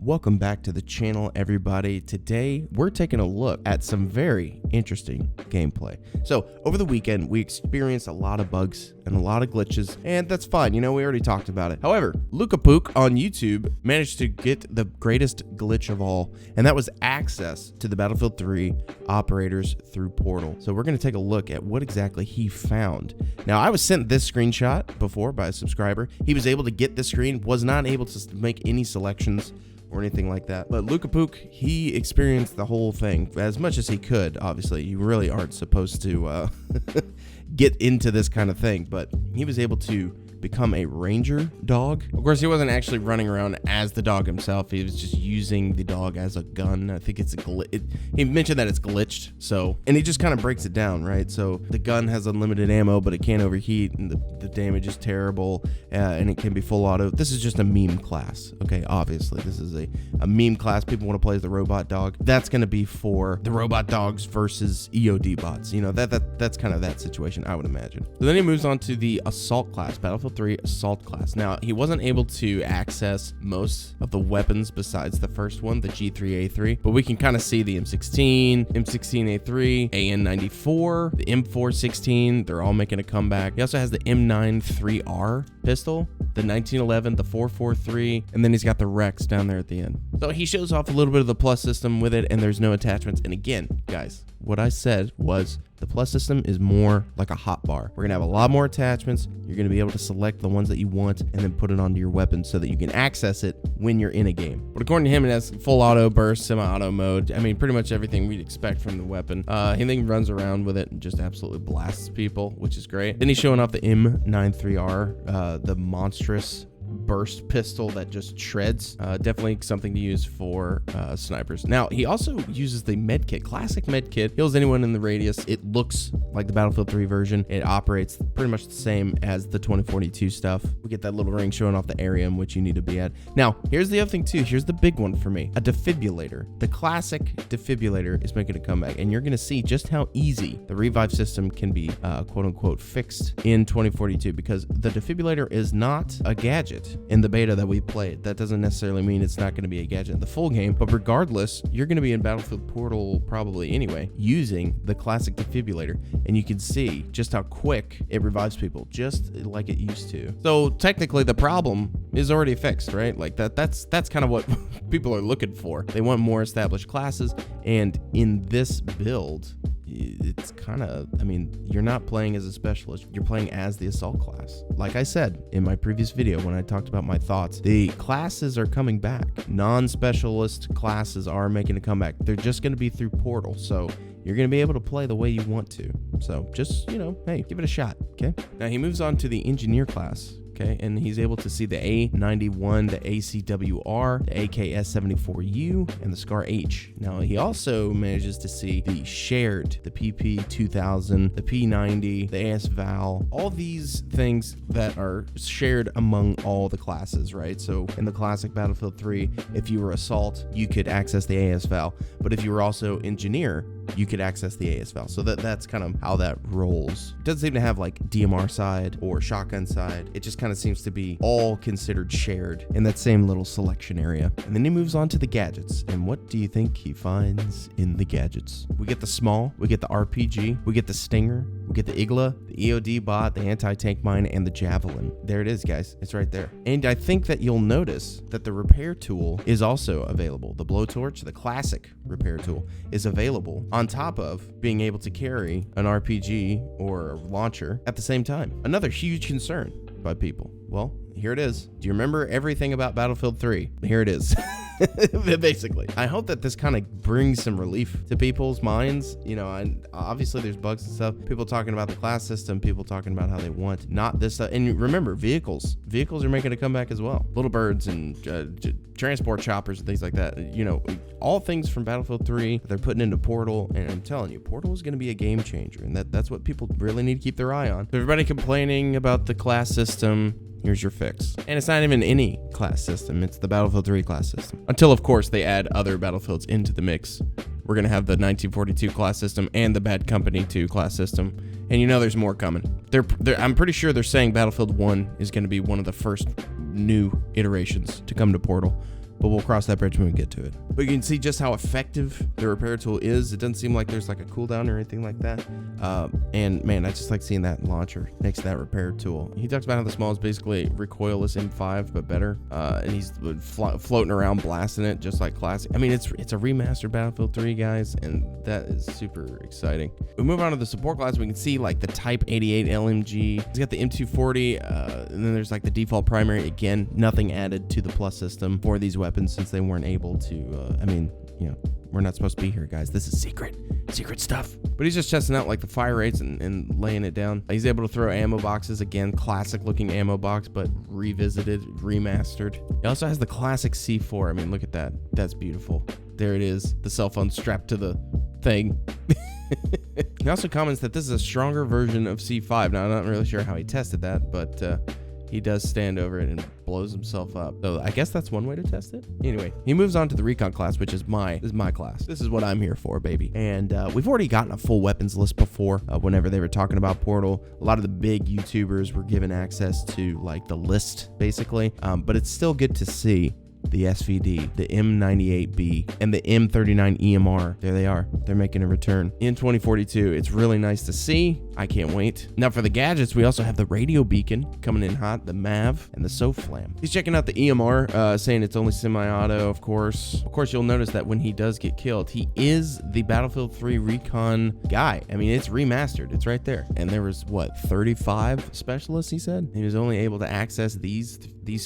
Welcome back to the channel, everybody. Today, we're taking a look at some very interesting gameplay. So, over the weekend, we experienced a lot of bugs and a lot of glitches, and that's fine. You know, we already talked about it. However, Lukapook on YouTube managed to get the greatest glitch of all, and that was access to the Battlefield 3 operators through Portal. So, we're going to take a look at what exactly he found. Now, I was sent this screenshot before by a subscriber. He was able to get this screen, was not able to make any selections or anything like that. But Lukapook, he experienced the whole thing as much as he could. Obviously, you really aren't supposed to get into this kind of thing, but he was able to become a ranger dog. Of course, he wasn't actually running around as the dog himself. He was just using the dog as a gun. I think it's a he mentioned that it's glitched. So, and he just kind of breaks it down, right? So the gun has unlimited ammo, but it can't overheat, and the damage is terrible, and it can be full auto. This is just a meme class. Okay, obviously, this is a meme class. People want to play as the robot dog. That's going to be for the robot dogs versus EOD bots. You know, that's kind of that situation, I would imagine. So then he moves on to the Assault Class, Battlefield 3 Assault Class. Now, he wasn't able to access most of the weapons besides the first one, the G3A3, but we can kind of see the M16, M16A3, AN94, the M416. They're all making a comeback. He also has the M93R pistol, the 1911, the 443, and then he's got the Rex down there at the end. So he shows off a little bit of the plus system with it, and there's no attachments. And again, guys, what I said was the plus system is more like a hotbar. We're gonna have a lot more attachments. You're gonna be able to select the ones that you want and then put it onto your weapon so that you can access it when you're in a game. But according to him, it has full auto burst, semi-auto mode. I mean, pretty much everything we'd expect from the weapon. He then runs around with it and just absolutely blasts people, which is great. Then he's showing off the M93R, the monstrous burst pistol that just shreds. Definitely something to use for snipers. Now, he also uses the med kit, classic med kit. Heals anyone in the radius. It looks like the Battlefield 3 version. It operates pretty much the same as the 2042 stuff. We get that little ring showing off the area in which you need to be at. Now, here's the other thing too. Here's the big one for me. A defibrillator. The classic defibrillator is making a comeback, and you're going to see just how easy the revive system can be quote unquote fixed in 2042, because the defibrillator is not a gadget in the beta that we played. That doesn't necessarily mean it's not going to be a gadget in the full game, but regardless, you're going to be in Battlefield Portal probably anyway, using the classic defibrillator, and you can see just how quick it revives people, just like it used to. So technically, the problem is already fixed, right? Like that's kind of what people are looking for. They want more established classes, and in this build, it's kind of, I mean, you're not playing as a specialist, you're playing as the assault class. Like I said in my previous video when I talked about my thoughts, the classes are coming back. Non-specialist classes are making a comeback. They're just going to be through Portal, so you're going to be able to play the way you want to. So just, you know, hey, give it a shot, okay? Now he moves on to the Engineer Class. Okay, and he's able to see the A91, the ACWR, the AKS74U, and the SCAR H. Now, he also manages to see the shared, the PP2000, the P90, the AS-VAL, all these things that are shared among all the classes, right? So in the classic Battlefield 3, if you were Assault, you could access the AS-VAL, but if you were also Engineer, you could access the AS-VAL. So that's kind of how that rolls. It doesn't seem to have like DMR side or shotgun side. It just kind of seems to be all considered shared in that same little selection area. And then he moves on to the gadgets. And what do you think he finds in the gadgets? We get the small, we get the RPG, we get the Stinger, we get the Igla, the EOD bot, the anti-tank mine, and the Javelin. There it is, guys. It's right there. And I think that you'll notice that the repair tool is also available. The blowtorch, the classic repair tool, is available on top of being able to carry an RPG or a launcher at the same time. Another huge concern by people. Well, here it is. Do you remember everything about Battlefield 3? Here it is. Basically, I hope that this kind of brings some relief to people's minds. You know, and obviously there's bugs and stuff. People talking about the class system, people talking about how they want not this stuff. And remember, vehicles are making a comeback as well. Little birds and transport choppers and things like that. You know, all things from Battlefield 3 that they're putting into Portal. And I'm telling you, Portal is going to be a game changer, and that's what people really need to keep their eye on. So everybody complaining about the class system, here's your fix. And it's not even any class system, it's the Battlefield 3 class system. Until, of course, they add other Battlefields into the mix. We're going to have the 1942 class system and the Bad Company 2 class system. And you know there's more coming. I'm pretty sure they're saying Battlefield 1 is going to be one of the first new iterations to come to Portal. but we'll cross that bridge when we get to it. But you can see just how effective the repair tool is. It doesn't seem like there's like a cooldown or anything like that. And man, I just like seeing that launcher next to that repair tool. He talks about how the small is basically recoilless M5, but better. And he's floating around blasting it just like classic. I mean, it's a remastered Battlefield 3, guys, and that is super exciting. We move on to the support class. We can see like the Type 88 LMG. He's got the M240, and then there's like the default primary. Again, nothing added to the plus system for these weapons since they weren't able to, I mean, you know, we're not supposed to be here, guys. This is secret stuff. But he's just testing out like the fire rates and laying it down. He's able to throw ammo boxes. Again, classic looking ammo box, but revisited, remastered. He also has the classic C4. I mean, look at that. That's beautiful. There it is. The cell phone strapped to the thing. He also comments that this is a stronger version of C5. Now, I'm not really sure how he tested that, but he does stand over it and blows himself up. So I guess that's one way to test it. Anyway, he moves on to the Recon class, which is my class. This is what I'm here for, baby. And we've already gotten a full weapons list before whenever they were talking about Portal. A lot of the big YouTubers were given access to like the list, basically. But it's still good to see the SVD, the M98B, and the M39 EMR. There they are. They're making a return in 2042. It's really nice to see. I can't wait. Now for the gadgets, we also have the radio beacon coming in hot, the MAV, and the SOFLAM. He's checking out the EMR, saying it's only semi-auto, of course. Of course, you'll notice that when he does get killed, he is the Battlefield 3 Recon guy. I mean, it's remastered. It's right there. And there was, what, 35 specialists, he said? He was only able to access these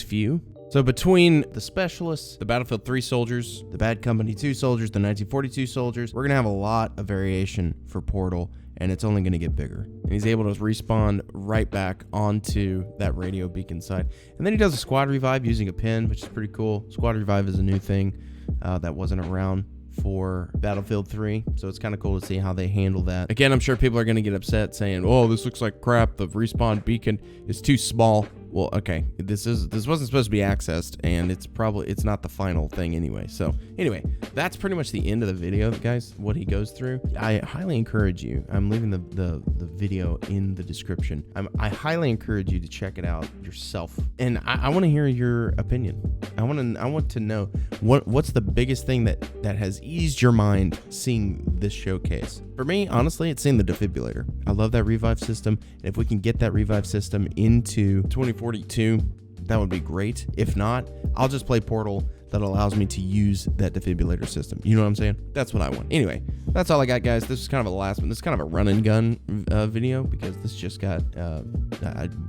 few. So between the specialists, the Battlefield 3 soldiers, the Bad Company 2 soldiers, the 1942 soldiers, we're going to have a lot of variation for Portal, and it's only going to get bigger. And he's able to respawn right back onto that radio beacon side. And then he does a squad revive using a pin, which is pretty cool. Squad revive is a new thing that wasn't around for Battlefield 3, so it's kind of cool to see how they handle that. Again, I'm sure people are going to get upset saying, oh, this looks like crap, the respawn beacon is too small. Well, okay, this wasn't supposed to be accessed, and it's not the final thing anyway. So anyway, that's pretty much the end of the video, guys, what he goes through. I highly encourage you, I'm leaving the video in the description. I highly encourage you to check it out yourself, and I want to hear your opinion. I want to know what's the biggest thing that has eased your mind seeing this showcase. For me, honestly, it's seeing the defibrillator. I love that revive system, and if we can get that revive system into 2042, that would be great. If not, I'll just play Portal that allows me to use that defibrillator system. You know what I'm saying? That's what I want. Anyway, that's all I got, guys. This is kind of a last one. This is kind of a run and gun video because this just got,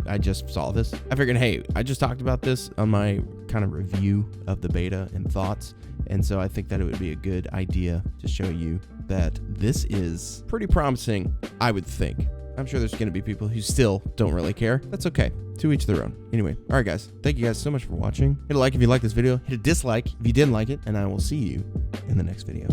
I just saw this. I figured, hey, I just talked about this on my kind of review of the beta and thoughts. And so I think that it would be a good idea to show you that this is pretty promising, I would think. I'm sure there's going to be people who still don't really care. That's okay. To each their own. Anyway, all right, guys. Thank you guys so much for watching. Hit a like if you like this video. Hit a dislike if you didn't like it. And I will see you in the next video.